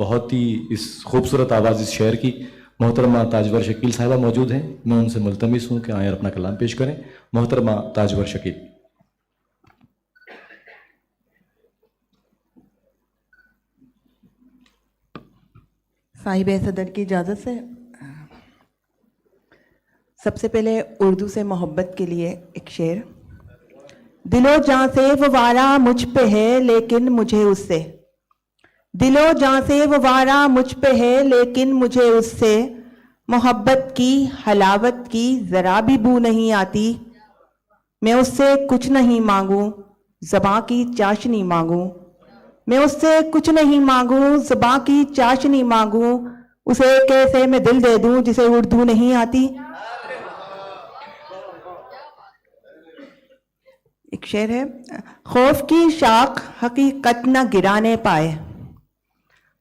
بہت ہی اس خوبصورت آواز اس شعر کی محترمہ تاجور شکیل صاحبہ موجود ہیں. میں ان سے ملتمس ہوں کہ آئیں اور اپنا کلام پیش کریں. محترمہ تاجور شکیل. صاحب صدر کی اجازت سے سب سے پہلے اردو سے محبت کے لیے ایک شعر. دل و جاں سے وہ وارا مجھ پہ ہے لیکن مجھے اس سے، دل و جاں سے وہ وارا مجھ پہ ہے لیکن مجھے اس سے محبت کی حلاوت کی ذرا بھی بو نہیں آتی. میں اس سے کچھ نہیں مانگوں زباں کی چاشنی مانگوں، میں اس سے کچھ نہیں مانگوں زباں کی چاشنی مانگوں، اسے کیسے میں دل دے دوں جسے اردو نہیں آتی. ایک شعر ہے. خوف کی شاخ حقیقت نہ گرانے پائے،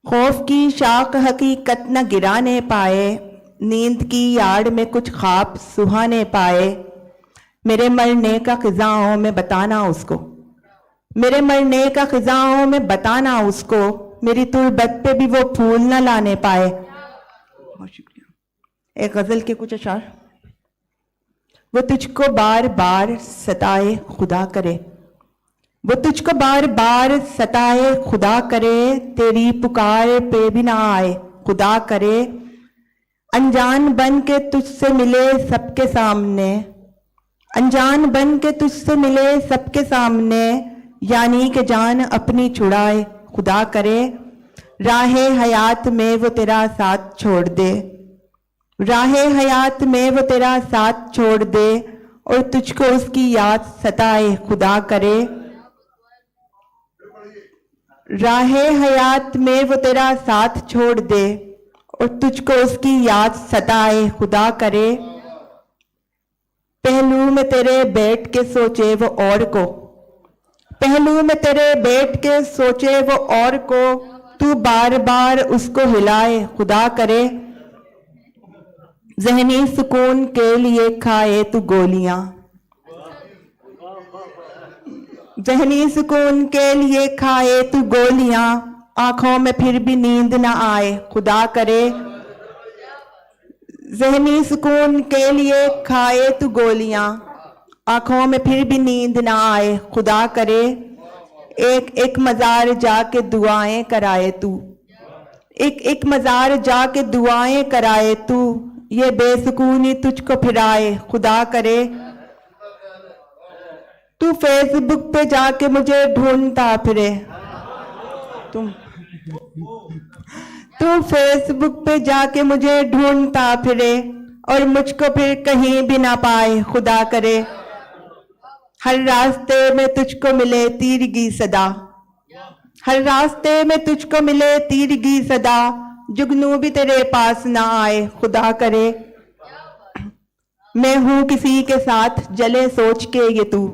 خوف کی شاخ حقیقت نہ گرانے پائے، نیند کی آڑ میں کچھ خواب سہانے پائے. میرے مرنے کا خزاں میں بتانا اس کو، میرے مرنے کا خزاں میں بتانا اس کو، میری تربت پہ بھی وہ پھول نہ لانے پائے. بہت شکریہ. ایک غزل کے کچھ اشعار. وہ تجھ کو بار بار ستائے خدا کرے، وہ تجھ کو بار بار ستائے خدا کرے، تیری پکار پہ بھی نہ آئے خدا کرے. انجان بن کے تجھ سے ملے سب کے سامنے، انجان بن کے تجھ سے ملے سب کے سامنے، یعنی کہ جان اپنی چھڑائے خدا کرے. راہ حیات میں وہ تیرا ساتھ چھوڑ دے، راہ حیات میں وہ تیرا ساتھ چھوڑ دے، اور تجھ کو اس کی یاد ستائے خدا کرے. راہ حیات میں وہ تیرا ساتھ چھوڑ دے اور تجھ کو اس کی یاد ستائے خدا کرے. پہلو میں تیرے بیٹھ کے سوچے وہ اور کو، پہلو میں تیرے بیٹھ کے سوچے وہ اور کو، تو بار بار اس کو ہلائے خدا کرے. ذہنی سکون کے لیے کھائے تو گولیاں، ذہنی سکون کے لیے کھائے تو گولیاں، آنکھوں میں پھر بھی نیند نہ آئے خدا کرے. ذہنی سکون کے لیے کھائے تو گولیاں، آنکھوں میں پھر بھی نیند نہ آئے خدا کرے. ایک ایک مزار جا کے دعائیں کرائے تو، ایک ایک مزار جا کے دعائیں کرائے تو، یہ بے سکونی تجھ کو پھرائے خدا کرے. تو فیس بک پہ جا کے مجھے ڈھونڈتا پھرے، تو فیس بک پہ جا کے مجھے ڈھونڈتا پھرے، اور مجھ کو پھر کہیں بھی نہ پائے خدا کرے. ہر راستے میں تجھ کو ملے تیرگی صدا، ہر راستے میں تجھ کو ملے تیرگی صدا، جگنو بھی تیرے پاس نہ آئے خدا کرے. میں ہوں کسی کے ساتھ جلے سوچ کے یہ تو،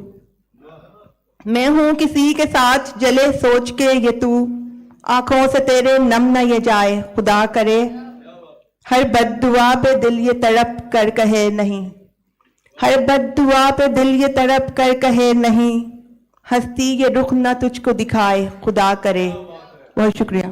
میں ہوں کسی کے ساتھ جلے سوچ کے یہ تو، آنکھوں سے تیرے نم نہ یہ جائے خدا کرے. ہر بد دعا پہ دل یہ تڑپ کر کہے نہیں، ہر بد دعا پہ دل یہ تڑپ کر کہے نہیں، ہستی یہ رخ نہ تجھ کو دکھائے خدا کرے. بہت شکریہ.